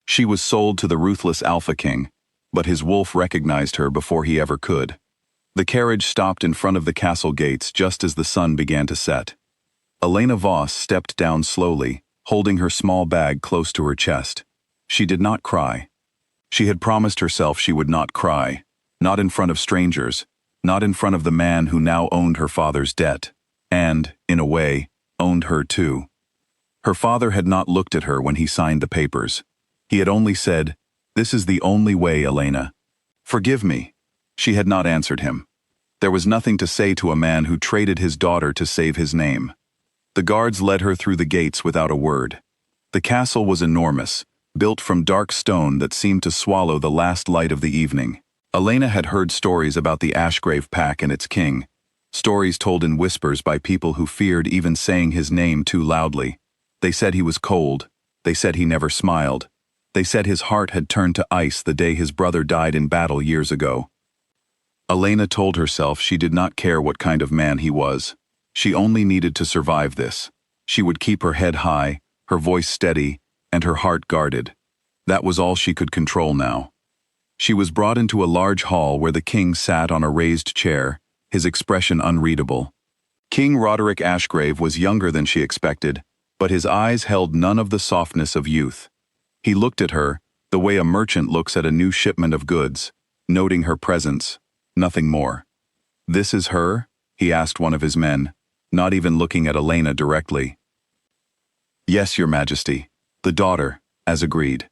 She was sold to the ruthless Alpha King, but his wolf recognized her before he ever could. The carriage stopped in front of the castle gates just as the sun began to set. Elena Voss stepped down slowly, holding her small bag close to her chest. She did not cry. She had promised herself she would not cry, not in front of strangers, not in front of the man who now owned her father's debt, and, in a way, owned her too. Her father had not looked at her when he signed the papers. He had only said, "This is the only way, Elena. Forgive me." She had not answered him. There was nothing to say to a man who traded his daughter to save his name. The guards led her through the gates without a word. The castle was enormous, built from dark stone that seemed to swallow the last light of the evening. Elena had heard stories about the Ashgrave pack and its king, stories told in whispers by people who feared even saying his name too loudly. They said he was cold. They said he never smiled. They said his heart had turned to ice the day his brother died in battle years ago. Elena told herself she did not care what kind of man he was. She only needed to survive this. She would keep her head high, her voice steady, and her heart guarded. That was all she could control now. She was brought into a large hall where the king sat on a raised chair, his expression unreadable. King Roderic Ashgrave was younger than she expected, but his eyes held none of the softness of youth. He looked at her, the way a merchant looks at a new shipment of goods, noting her presence, nothing more. "This is her?" he asked one of his men, not even looking at Elena directly. "Yes, your majesty. The daughter, as agreed."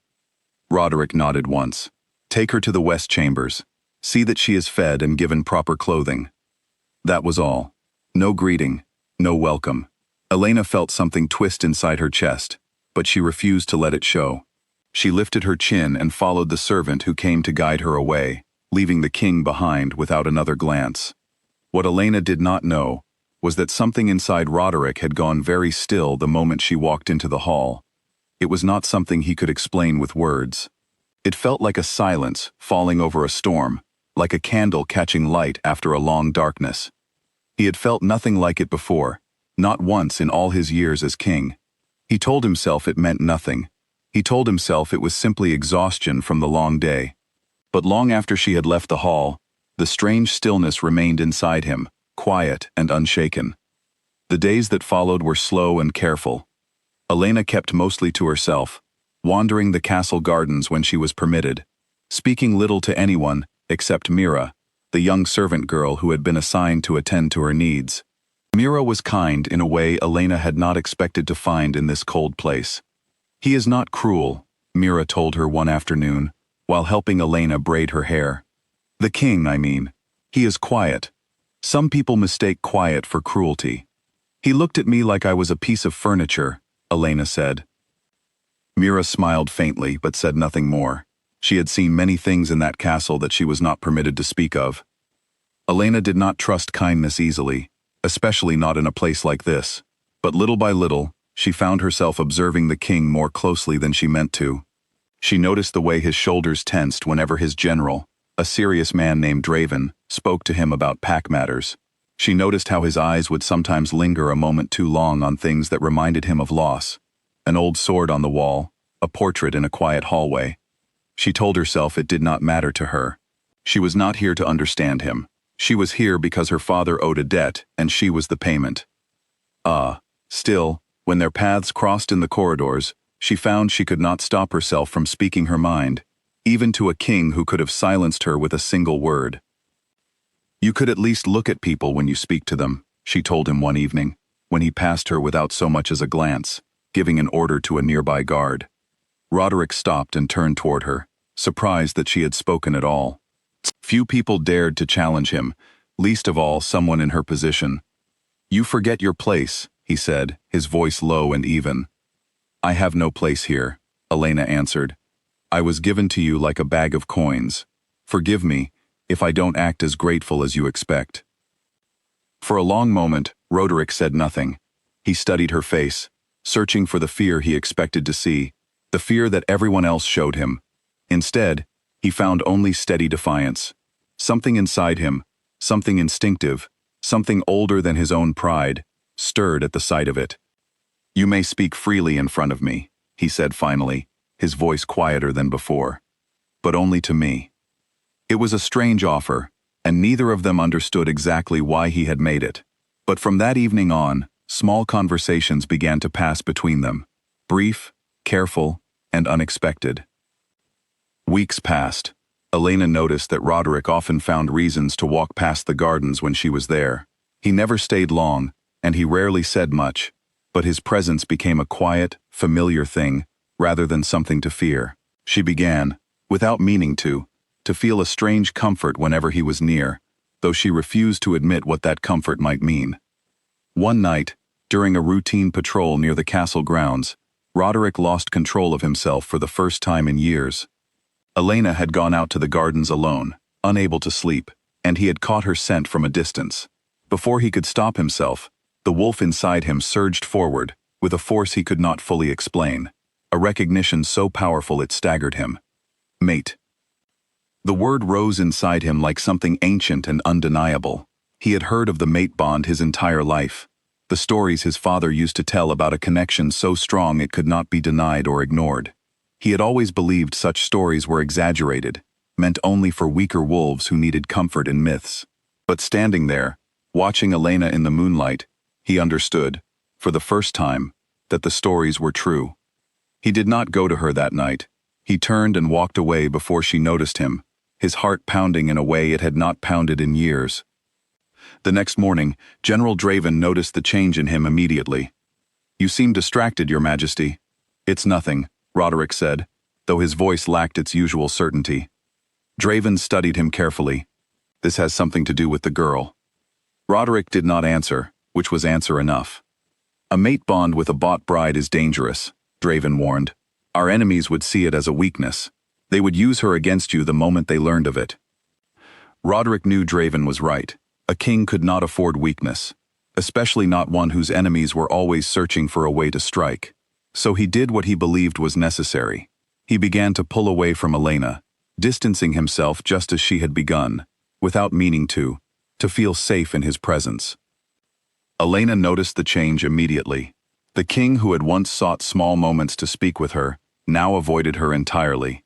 Roderic nodded once. "Take her to the west chambers. See that she is fed and given proper clothing." That was all. No greeting, no welcome. Elena felt something twist inside her chest, but she refused to let it show. She lifted her chin and followed the servant who came to guide her away, leaving the king behind without another glance. What Elena did not know was that something inside Roderic had gone very still the moment she walked into the hall. It was not something he could explain with words. It felt like a silence falling over a storm, like a candle catching light after a long darkness. He had felt nothing like it before, not once in all his years as king. He told himself it meant nothing. He told himself it was simply exhaustion from the long day. But long after she had left the hall, the strange stillness remained inside him, quiet and unshaken. The days that followed were slow and careful. Elena kept mostly to herself, wandering the castle gardens when she was permitted, speaking little to anyone except Mira, the young servant girl who had been assigned to attend to her needs. Mira was kind in a way Elena had not expected to find in this cold place. "He is not cruel," Mira told her one afternoon, while helping Elena braid her hair. "The king, I mean. He is quiet. Some people mistake quiet for cruelty. He looked at me like I was a piece of furniture," Elena said. Mira smiled faintly but said nothing more. She had seen many things in that castle that she was not permitted to speak of. Elena did not trust kindness easily, especially not in a place like this, but little by little, she found herself observing the king more closely than she meant to. She noticed the way his shoulders tensed whenever his general, a serious man named Draven, spoke to him about pack matters. She noticed how his eyes would sometimes linger a moment too long on things that reminded him of loss. An old sword on the wall, a portrait in a quiet hallway. She told herself it did not matter to her. She was not here to understand him. She was here because her father owed a debt, and she was the payment. Still, when their paths crossed in the corridors, she found she could not stop herself from speaking her mind, even to a king who could have silenced her with a single word. "You could at least look at people when you speak to them," she told him one evening, when he passed her without so much as a glance, giving an order to a nearby guard. Roderic stopped and turned toward her, surprised that she had spoken at all. Few people dared to challenge him, least of all someone in her position. "You forget your place," he said, his voice low and even. "I have no place here," Elena answered. "I was given to you like a bag of coins. Forgive me if I don't act as grateful as you expect." For a long moment, Roderic said nothing. He studied her face, searching for the fear he expected to see, the fear that everyone else showed him. Instead, he found only steady defiance. Something inside him, something instinctive, something older than his own pride, stirred at the sight of it. "You may speak freely in front of me," he said finally, his voice quieter than before. But only to me. It was a strange offer, and neither of them understood exactly why he had made it. But from that evening on, small conversations began to pass between them. Brief, careful, and unexpected. Weeks passed. Elena noticed that Roderic often found reasons to walk past the gardens when she was there. He never stayed long, and he rarely said much, but his presence became a quiet, familiar thing, rather than something to fear. She began, without meaning to feel a strange comfort whenever he was near, though she refused to admit what that comfort might mean. One night, during a routine patrol near the castle grounds, Roderic lost control of himself for the first time in years. Elena had gone out to the gardens alone, unable to sleep, and he had caught her scent from a distance. Before he could stop himself, the wolf inside him surged forward, with a force he could not fully explain, a recognition so powerful it staggered him. Mate. The word rose inside him like something ancient and undeniable. He had heard of the mate bond his entire life, the stories his father used to tell about a connection so strong it could not be denied or ignored. He had always believed such stories were exaggerated, meant only for weaker wolves who needed comfort in myths. But standing there, watching Elena in the moonlight, he understood, for the first time, that the stories were true. He did not go to her that night. He turned and walked away before she noticed him, his heart pounding in a way it had not pounded in years. The next morning, General Draven noticed the change in him immediately. "You seem distracted, Your Majesty." "It's nothing," Roderic said, though his voice lacked its usual certainty. Draven studied him carefully. "This has something to do with the girl." Roderic did not answer, which was answer enough. "A mate bond with a bought bride is dangerous," Draven warned. "Our enemies would see it as a weakness. They would use her against you the moment they learned of it." Roderic knew Draven was right. A king could not afford weakness, especially not one whose enemies were always searching for a way to strike. So he did what he believed was necessary. He began to pull away from Elena, distancing himself just as she had begun, without meaning to feel safe in his presence. Elena noticed the change immediately. The king who had once sought small moments to speak with her, now avoided her entirely.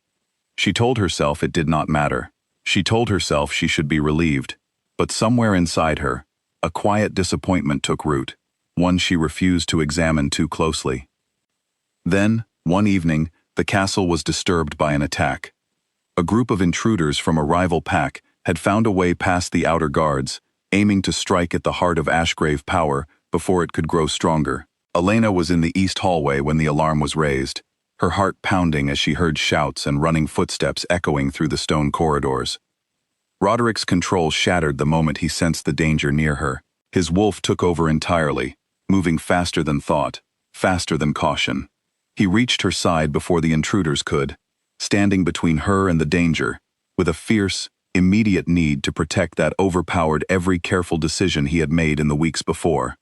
She told herself it did not matter. She told herself she should be relieved. But somewhere inside her, a quiet disappointment took root, one she refused to examine too closely. Then, one evening, the castle was disturbed by an attack. A group of intruders from a rival pack had found a way past the outer guards, aiming to strike at the heart of Ashgrave power before it could grow stronger. Elena was in the east hallway when the alarm was raised, her heart pounding as she heard shouts and running footsteps echoing through the stone corridors. Roderic's control shattered the moment he sensed the danger near her. His wolf took over entirely, moving faster than thought, faster than caution. He reached her side before the intruders could, standing between her and the danger, with a fierce, immediate need to protect that overpowered every careful decision he had made in the weeks before.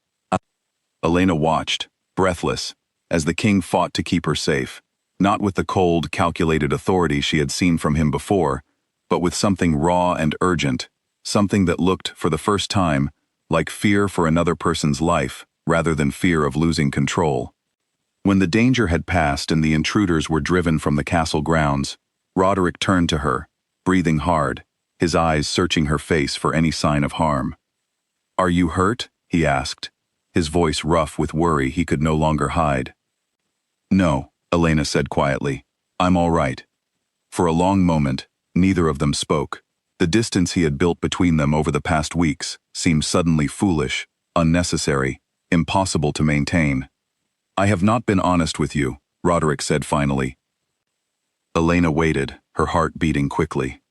Elena watched, breathless, as the king fought to keep her safe, not with the cold, calculated authority she had seen from him before, but with something raw and urgent, something that looked, for the first time, like fear for another person's life, rather than fear of losing control. When the danger had passed and the intruders were driven from the castle grounds, Roderic turned to her, breathing hard, his eyes searching her face for any sign of harm. "Are you hurt?" he asked, his voice rough with worry he could no longer hide. "No," Elena said quietly. "I'm all right." For a long moment, neither of them spoke. The distance he had built between them over the past weeks seemed suddenly foolish, unnecessary, impossible to maintain. "I have not been honest with you," Roderic said finally. Elena waited, her heart beating quickly.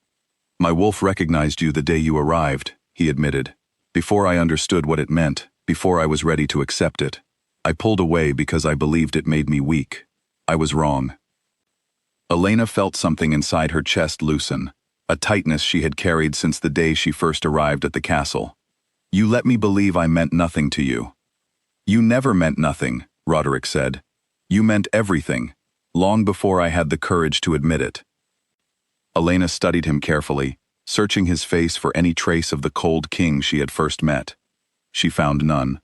"My wolf recognized you the day you arrived," he admitted. "Before I understood what it meant, before I was ready to accept it. I pulled away because I believed it made me weak. I was wrong." Elena felt something inside her chest loosen, a tightness she had carried since the day she first arrived at the castle. "You let me believe I meant nothing to you." "You never meant nothing," Roderic said. "You meant everything, long before I had the courage to admit it." Elena studied him carefully, searching his face for any trace of the cold king she had first met. She found none.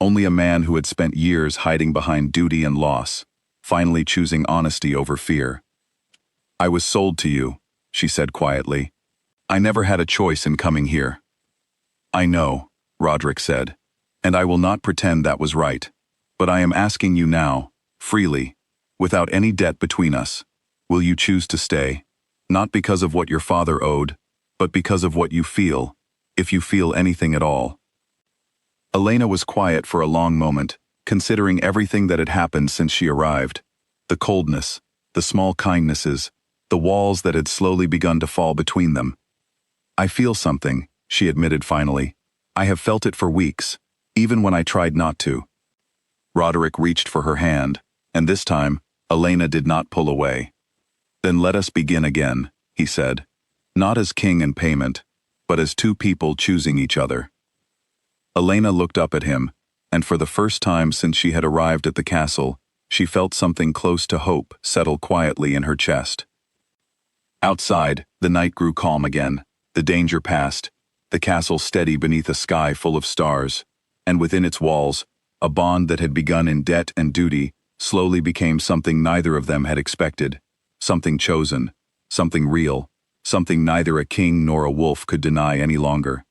Only a man who had spent years hiding behind duty and loss, finally choosing honesty over fear. "I was sold to you," she said quietly. "I never had a choice in coming here." "I know," Roderic said, "and I will not pretend that was right. But I am asking you now, freely, without any debt between us, will you choose to stay? Not because of what your father owed, but because of what you feel, if you feel anything at all." Elena was quiet for a long moment, considering everything that had happened since she arrived. The coldness, the small kindnesses, the walls that had slowly begun to fall between them. "I feel something," she admitted finally. "I have felt it for weeks, even when I tried not to." Roderic reached for her hand, and this time, Elena did not pull away. "Then let us begin again," he said. "Not as king and payment, but as two people choosing each other." Elena looked up at him, and for the first time since she had arrived at the castle, she felt something close to hope settle quietly in her chest. Outside, the night grew calm again, the danger past, the castle steady beneath a sky full of stars, and within its walls, a bond that had begun in debt and duty slowly became something neither of them had expected, something chosen, something real, something neither a king nor a wolf could deny any longer.